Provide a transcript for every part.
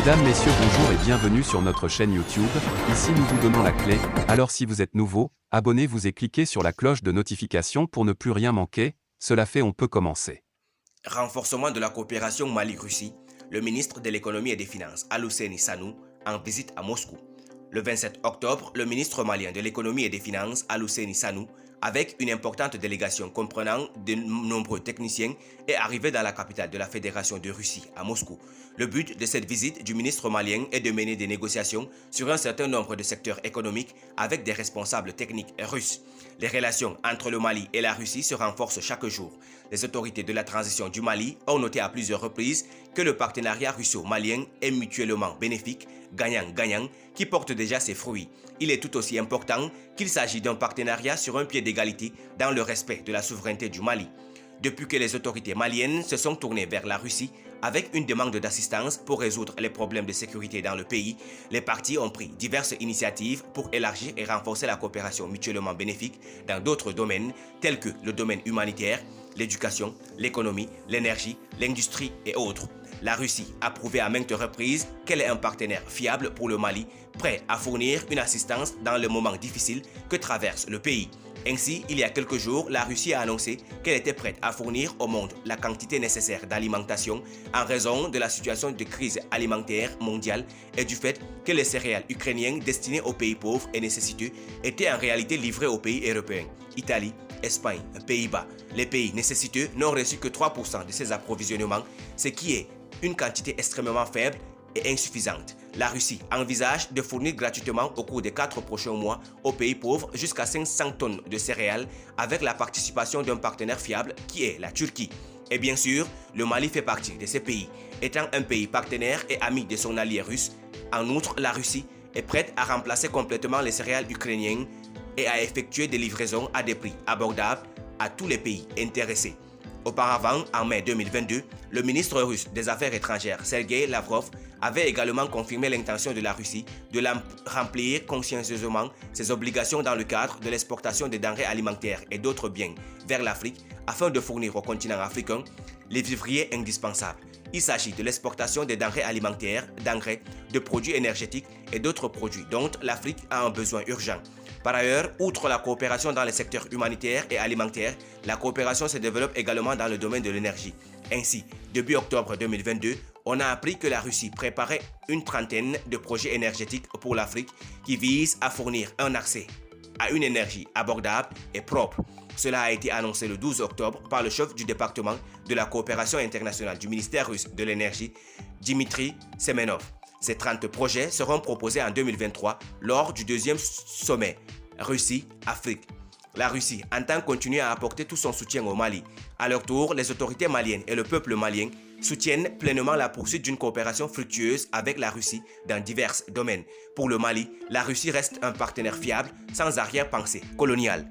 Mesdames, Messieurs, bonjour et bienvenue sur notre chaîne YouTube. Ici nous vous donnons la clé, alors si vous êtes nouveau, abonnez-vous et cliquez sur la cloche de notification pour ne plus rien manquer. Cela fait, on peut commencer. Renforcement de la coopération Mali-Russie, le ministre de l'économie et des finances, Alioune Sanou, en visite à Moscou. Le 27 octobre, le ministre malien de l'économie et des finances, Alioune Sanou, avec une importante délégation comprenant de nombreux techniciens, est arrivé dans la capitale de la Fédération de Russie, à Moscou. Le but de cette visite du ministre malien est de mener des négociations sur un certain nombre de secteurs économiques avec des responsables techniques russes. Les relations entre le Mali et la Russie se renforcent chaque jour. Les autorités de la transition du Mali ont noté à plusieurs reprises que le partenariat russo-malien est mutuellement bénéfique, gagnant-gagnant, qui porte déjà ses fruits. Il est tout aussi important qu'il s'agit d'un partenariat sur un pied d'égalité dans le respect de la souveraineté du Mali. Depuis que les autorités maliennes se sont tournées vers la Russie avec une demande d'assistance pour résoudre les problèmes de sécurité dans le pays, les partis ont pris diverses initiatives pour élargir et renforcer la coopération mutuellement bénéfique dans d'autres domaines tels que le domaine humanitaire, l'éducation, l'économie, l'énergie, l'industrie et autres. La Russie a prouvé à maintes reprises qu'elle est un partenaire fiable pour le Mali, prêt à fournir une assistance dans le moment difficile que traverse le pays. Ainsi, il y a quelques jours, la Russie a annoncé qu'elle était prête à fournir au monde la quantité nécessaire d'alimentation en raison de la situation de crise alimentaire mondiale et du fait que les céréales ukrainiennes destinées aux pays pauvres et nécessiteux étaient en réalité livrées aux pays européens, Italie, Espagne, Pays-Bas. Les pays nécessiteux n'ont reçu que 3% de ces approvisionnements, ce qui est une quantité extrêmement faible et insuffisante. La Russie envisage de fournir gratuitement au cours des 4 prochains mois aux pays pauvres jusqu'à 500 tonnes de céréales avec la participation d'un partenaire fiable qui est la Turquie. Et bien sûr, le Mali fait partie de ces pays. Étant un pays partenaire et ami de son allié russe, en outre, la Russie est prête à remplacer complètement les céréales ukrainiennes et à effectuer des livraisons à des prix abordables à tous les pays intéressés. Auparavant, en mai 2022, le ministre russe des Affaires étrangères, Sergei Lavrov, avait également confirmé l'intention de la Russie de remplir consciencieusement ses obligations dans le cadre de l'exportation des denrées alimentaires et d'autres biens vers l'Afrique afin de fournir au continent africain les vivriers indispensables. Il s'agit de l'exportation des denrées alimentaires, d'engrais, de produits énergétiques et d'autres produits dont l'Afrique a un besoin urgent. Par ailleurs, outre la coopération dans les secteurs humanitaires et alimentaires, la coopération se développe également dans le domaine de l'énergie. Ainsi, début octobre 2022, on a appris que la Russie préparait une trentaine de projets énergétiques pour l'Afrique qui visent à fournir un accès à une énergie abordable et propre. Cela a été annoncé le 12 octobre par le chef du département de la coopération internationale du ministère russe de l'énergie, Dmitry Semenov. Ces 30 projets seront proposés en 2023 lors du deuxième sommet Russie-Afrique. La Russie entend continuer à apporter tout son soutien au Mali. À leur tour, les autorités maliennes et le peuple malien soutiennent pleinement la poursuite d'une coopération fructueuse avec la Russie dans divers domaines. Pour le Mali, la Russie reste un partenaire fiable sans arrière-pensée coloniale.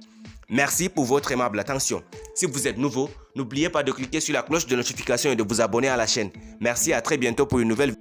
Merci pour votre aimable attention. Si vous êtes nouveau, n'oubliez pas de cliquer sur la cloche de notification et de vous abonner à la chaîne. Merci, à très bientôt pour une nouvelle vidéo.